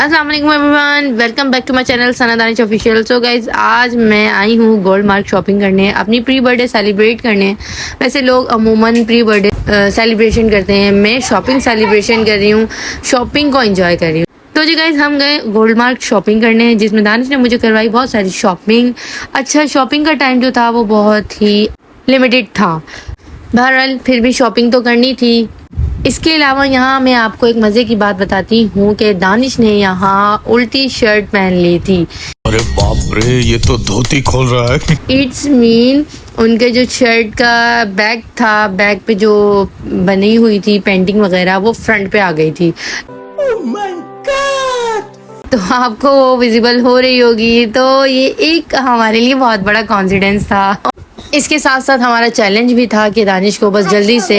अस्सलाम वालेकुम everyone, welcome back to my channel Sana Danish official. So guys, आज मैं आई हूँ गोल्ड मार्क शॉपिंग करने, अपनी प्री बर्थडे सेलिब्रेट करने। वैसे लोग अमूमन प्री बर्थडे सेलिब्रेशन करते हैं, मैं शॉपिंग सेलिब्रेशन कर रही हूँ, शॉपिंग को एंजॉय कर रही हूँ। तो जी गाइज, हम गए गोल्ड मार्क शॉपिंग करने, जिसमें दानिश ने मुझे करवाई बहुत सारी शॉपिंग। अच्छा, शॉपिंग का टाइम जो था वो बहुत ही लिमिटेड था, बहरहाल फिर भी शॉपिंग तो करनी थी। इसके अलावा यहाँ मैं आपको एक मज़े की बात बताती हूँ कि दानिश ने यहाँ उल्टी शर्ट पहन ली थी। अरे बाप रे, ये तो धोती खोल रहा है। इट्स मीन उनके जो शर्ट का बैग था, बैग पे जो बनी हुई थी पेंटिंग वगैरह, वो फ्रंट पे आ गई थी। Oh my God! तो आपको वो विजिबल हो रही होगी। तो ये एक हमारे लिए बहुत बड़ा कॉन्फिडेंस था। इसके साथ साथ हमारा चैलेंज भी था कि दानिश को बस जल्दी से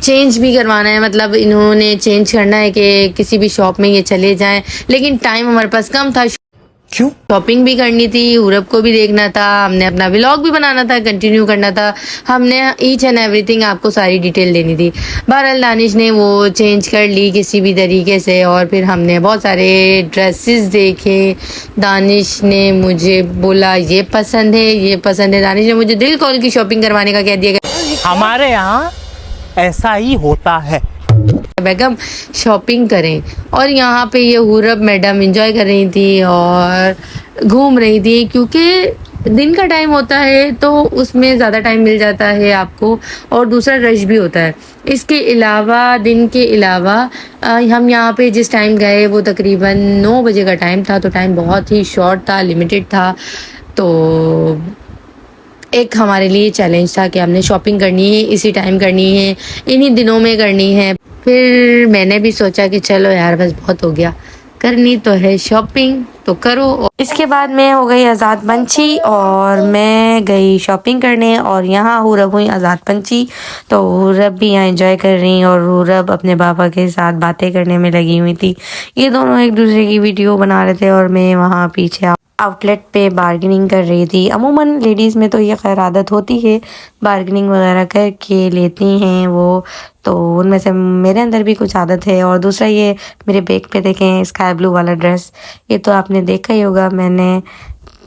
चेंज भी करवाना है, मतलब इन्होंने चेंज करना है कि किसी भी शॉप में ये चले जाएं, लेकिन टाइम हमारे पास कम था। क्यों? शॉपिंग भी करनी थी, यूरोप को भी देखना था, हमने अपना व्लॉग भी बनाना था, कंटिन्यू करना था, हमने ईच एंड एवरीथिंग आपको सारी डिटेल देनी थी। बहरहाल दानिश ने वो चेंज कर ली किसी भी तरीके से, और फिर हमने बहुत सारे ड्रेसेस देखे। दानिश ने मुझे बोला ये पसंद है, ये पसंद है। दानिश ने मुझे दिल खोल की शॉपिंग करवाने का कह दिया। हमारे यहाँ ऐसा ही होता है। बेगम शॉपिंग करें, और यहाँ पे ये हुरब मैडम एंजॉय कर रही थी और घूम रही थी, क्योंकि दिन का टाइम होता है तो उसमें ज़्यादा टाइम मिल जाता है आपको, और दूसरा रश भी होता है। इसके अलावा दिन के अलावा हम यहाँ पे जिस टाइम गए वो तकरीबन 9 बजे का टाइम था, तो टाइम बहुत ही शॉर्ट था, लिमिटेड था। तो एक हमारे लिए चैलेंज था कि हमने शॉपिंग करनी है, इसी टाइम करनी है, इन्हीं दिनों में करनी है। फिर मैंने भी सोचा कि चलो यार, बस बहुत हो गया, करनी तो है शॉपिंग तो करो। इसके बाद मैं हो गई आज़ाद पंछी और मैं गई शॉपिंग करने, और यहाँ हुरब हुई आज़ाद पंछी। तो हुरब भी यहाँ एंजॉय कर रही, और हुरब अपने पापा के साथ बातें करने में लगी हुई थी। ये दोनों एक दूसरे की वीडियो बना रहे थे, और मैं वहाँ पीछे आउटलेट पे बार्गेनिंग कर रही थी। अमूमन लेडीज़ में तो ये खैर आदत होती है, बार्गेनिंग वगैरह करके लेती हैं वो, तो उनमें से मेरे अंदर भी कुछ आदत है। और दूसरा, ये मेरे बैग पे देखें स्काई ब्लू वाला ड्रेस, ये तो आपने देखा ही होगा, मैंने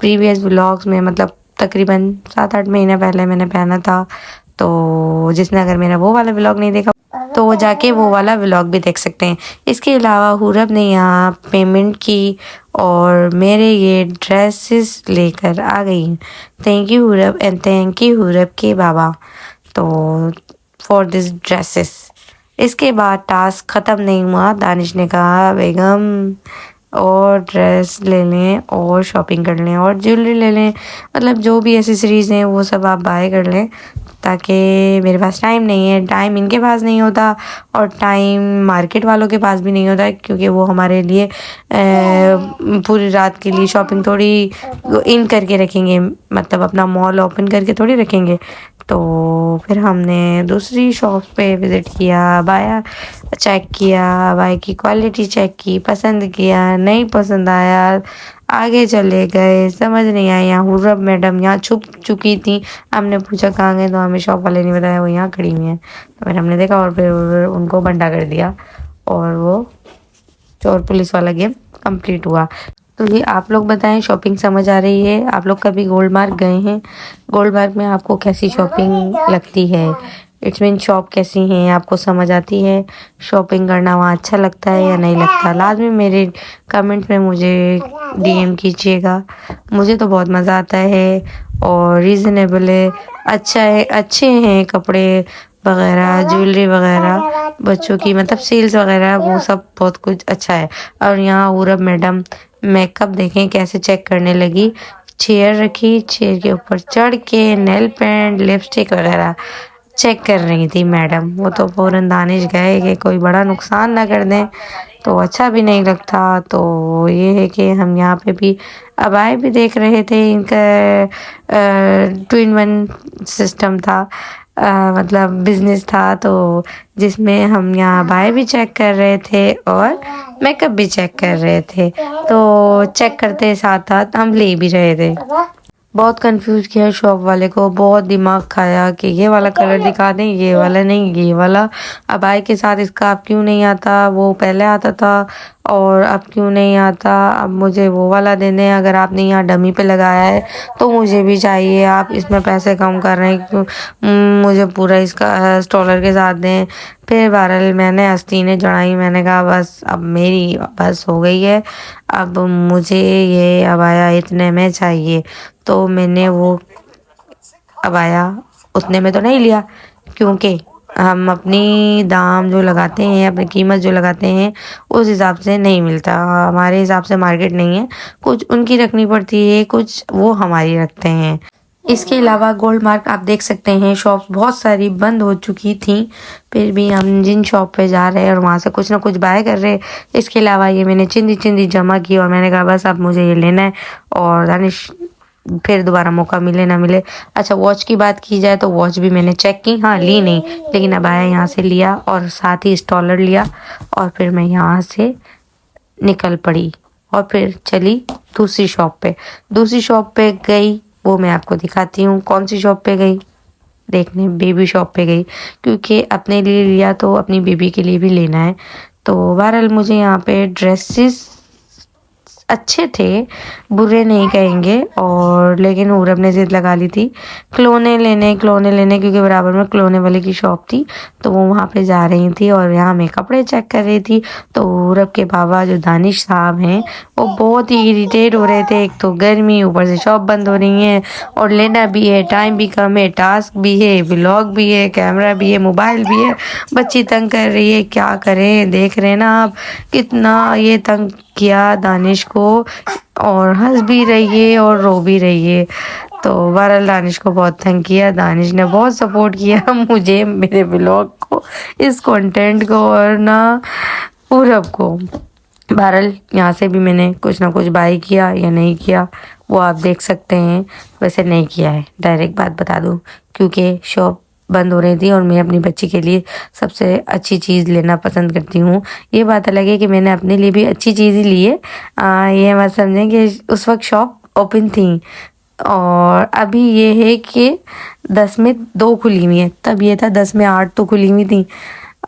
प्रीवियस व्लॉग्स में, मतलब तकरीबन 7-8 महीने पहले मैंने पहना था। तो जिसने अगर मेरा वो वाला व्लॉग नहीं देखा तो वो जाके वो वाला व्लॉग भी देख सकते हैं। इसके अलावा हुरब ने यहाँ पेमेंट की और मेरे ये ड्रेसेस लेकर आ गई। थैंक यू हुरब, एंड थैंक यू हुरब के बाबा तो फॉर दिस ड्रेसेस। इसके बाद टास्क ख़त्म नहीं हुआ, दानिश ने कहा बेगम और ड्रेस ले लें और शॉपिंग कर लें और ज्वेलरी ले लें, मतलब जो भी एसेसरीज़ हैं वो सब आप बाय कर लें, ताकि मेरे पास टाइम नहीं है, टाइम इनके पास नहीं होता और टाइम मार्केट वालों के पास भी नहीं होता, क्योंकि वो हमारे लिए पूरी रात के लिए शॉपिंग थोड़ी इन करके रखेंगे, मतलब अपना मॉल ओपन करके थोड़ी रखेंगे। तो फिर हमने दूसरी शॉप पे विज़िट किया, बाया चेक किया, बाई की क्वालिटी चेक की, पसंद किया, नहीं पसंद आया, आगे चले गए, समझ नहीं आया। यहाँ हुरब मैडम यहाँ छुप चुकी थी, हमने पूछा कहाँ गए, तो हमें शॉप वाले ने बताया वो यहाँ खड़ी हुई हैं। तो फिर हमने देखा और फिर उनको बंटा कर दिया, और वो चोर पुलिस वाला गेम कंप्लीट हुआ। तो ये आप लोग बताएं, शॉपिंग समझ आ रही है? आप लोग कभी गोल्ड मार्क गए हैं? गोल्ड मार्क में आपको कैसी शॉपिंग लगती है? इट्स मीन शॉप कैसी हैं, आपको समझ आती है? शॉपिंग करना वहाँ अच्छा लगता है या नहीं लगता? लाजमी मेरे कमेंट में मुझे डीएम कीजिएगा। मुझे तो बहुत मज़ा आता है और रीज़नेबल है, अच्छा है, अच्छे हैं कपड़े वगैरह, ज्वेलरी वगैरह, बच्चों की मतलब सेल्स वगैरह, वो सब बहुत कुछ अच्छा है। और यहाँ हुरब मैडम मेकअप देखें कैसे चेक करने लगी, चेयर रखी, चेयर के ऊपर चढ़ के नेल पेंट, लिपस्टिक वगैरह चेक कर रही थी मैडम। वो तो फ़ौरन दानिश गए कि कोई बड़ा नुकसान ना कर दें, तो अच्छा भी नहीं लगता। तो ये है कि हम यहाँ पे भी अबाए भी देख रहे थे, इनका 2 in 1 सिस्टम था, मतलब बिजनेस था, तो जिसमें हम यहाँ अबाए भी चेक कर रहे थे और मेकअप भी चेक कर रहे थे। तो चेक करते साथ साथ हम ले भी रहे थे। बहुत कंफ्यूज किया शॉप वाले को, बहुत दिमाग खाया कि ये वाला कलर दिखा दें, ये वाला नहीं, ये वाला अबाई के साथ इसका अब क्यों नहीं आता, वो पहले आता था और अब क्यों नहीं आता, अब मुझे वो वाला देने, अगर आपने यहाँ डमी पे लगाया है तो मुझे भी चाहिए, आप इसमें पैसे कम कर रहे हैं क्यों, मुझे पूरा इसका स्टॉलर के साथ दें। फिर बहरहाल मैंने आस्तीनें जड़ाई, मैंने कहा बस अब मेरी बस हो गई है, अब मुझे ये अबाया इतने में चाहिए। तो मैंने वो अबाया उतने में तो नहीं लिया, क्योंकि हम अपनी दाम जो लगाते हैं, अपनी कीमत जो लगाते हैं उस हिसाब से नहीं मिलता, हमारे हिसाब से मार्केट नहीं है, कुछ उनकी रखनी पड़ती है, कुछ वो हमारी रखते हैं। इसके अलावा गोल्ड मार्क आप देख सकते हैं, शॉप्स बहुत सारी बंद हो चुकी थी, फिर भी हम जिन शॉप पे जा रहे हैं और वहाँ से कुछ ना कुछ बाय कर रहे हैं। इसके अलावा ये मैंने चिंदी जमा की और मैंने कहा बस अब मुझे ये लेना है, और दानिश फिर दोबारा मौका मिले ना मिले। अच्छा, वॉच की बात की जाए तो वॉच भी मैंने चेक की, हाँ ली नहीं, लेकिन अब आया यहाँ से लिया और साथ ही स्टॉलर लिया, और फिर मैं यहाँ से निकल पड़ी और फिर चली दूसरी शॉप पे गई, वो मैं आपको दिखाती हूँ। कौन सी शॉप पे गई? देखने बेबी शॉप पे गई, क्योंकि अपने लिए लिया तो अपनी बेबी के लिए भी लेना है। तो बहरहाल मुझे यहाँ पे ड्रेसेस अच्छे थे, बुरे नहीं कहेंगे, और लेकिन उरब ने जिद लगा ली थी खिलौने लेने, क्योंकि बराबर में खिलौने वाले की शॉप थी, तो वो वहाँ पे जा रही थी और यहाँ मैं कपड़े चेक कर रही थी। तो उरब के बाबा जो दानिश साहब हैं वो बहुत ही इरिटेट हो रहे थे, एक तो गर्मी, ऊपर से शॉप बंद हो रही है और लेना भी है, टाइम भी कम है, टास्क भी है, व्लॉग भी है, कैमरा भी है, मोबाइल भी है, बच्ची तंग कर रही है, क्या करें, देख रहे ना आप कितना ये तंग किया दानिश को, और हंस भी रही है और रो भी रही है। तो बहरहाल दानिश को बहुत तंग किया, दानिश ने बहुत सपोर्ट किया मुझे, मेरे ब्लॉग को, इस कंटेंट को, और ना पूरब को। बहरहाल यहाँ से भी मैंने कुछ ना कुछ बाय किया या नहीं किया वो आप देख सकते हैं, वैसे नहीं किया है, डायरेक्ट बात बता दूँ, क्योंकि शॉप बंद हो रही थी और मैं अपनी बच्ची के लिए सबसे अच्छी चीज़ लेना पसंद करती हूँ। ये बात अलग है कि मैंने अपने लिए भी अच्छी चीज़ ही ली है, ये मत समझें कि उस वक्त शॉप ओपन थी, और अभी ये है कि 10 में 2 खुली हुई है, तब ये था 10 में 8 तो खुली हुई थी।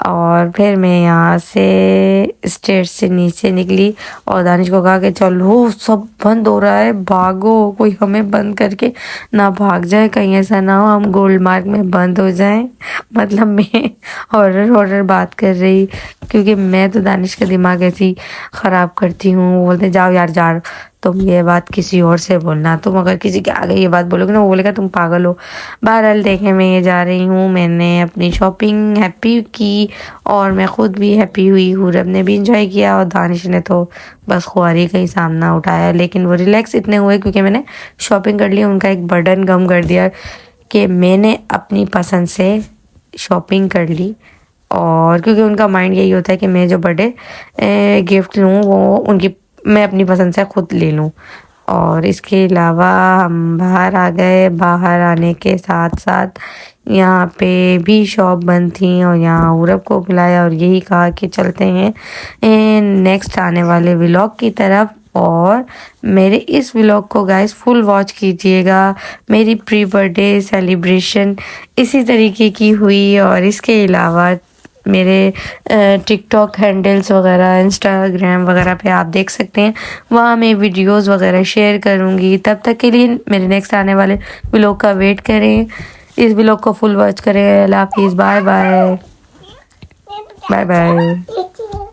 और फिर मैं यहाँ से स्टेज से नीचे निकली और दानिश को कहा कि चलो सब बंद हो रहा है, भागो, कोई हमें बंद करके ना भाग जाए, कहीं ऐसा ना हो हम गोल्ड मार्क में बंद हो जाएं। मतलब मैं हॉरर बात कर रही, क्योंकि मैं तो दानिश का दिमाग ऐसी ख़राब करती हूँ, वो बोलते जाओ यार जा, तुम ये बात किसी और से बोलना, तुम अगर किसी के आगे ये बात बोलोगे ना वो बोलेगा तुम पागल हो। बहरहाल देखें मैं ये जा रही हूँ, मैंने अपनी शॉपिंग हैप्पी की और मैं ख़ुद भी हैप्पी हुई, हुरब ने भी इंजॉय किया और दानिश ने तो बस खुआरी का ही सामना उठाया, लेकिन वो रिलैक्स इतने हुए क्योंकि मैंने शॉपिंग कर ली, उनका एक बर्डन कम कर दिया कि मैंने अपनी पसंद से शॉपिंग कर ली। और क्योंकि उनका माइंड यही होता है कि मैं जो बर्थडे गिफ्ट लूँ वो उनकी, मैं अपनी पसंद से खुद ले लूँ। और इसके अलावा हम बाहर आ गए, बाहर आने के साथ साथ यहाँ पे भी शॉप बंद थी और यहाँ उरब को बुलाया और यही कहा कि चलते हैं नेक्स्ट आने वाले व्लॉग की तरफ। और मेरे इस व्लॉग को गाइस फुल वॉच कीजिएगा, मेरी प्री बर्थडे सेलिब्रेशन इसी तरीके की हुई, और इसके अलावा मेरे टिकटॉक हैंडल्स वगैरह, इंस्टाग्राम वगैरह पे आप देख सकते हैं, वहाँ मैं वीडियोस वगैरह शेयर करूँगी। तब तक के लिए मेरे नेक्स्ट आने वाले व्लॉग का वेट करें, इस व्लॉग को फुल वॉच करें। अल्लाह हाफिज़, बाय बाय बाय बाय।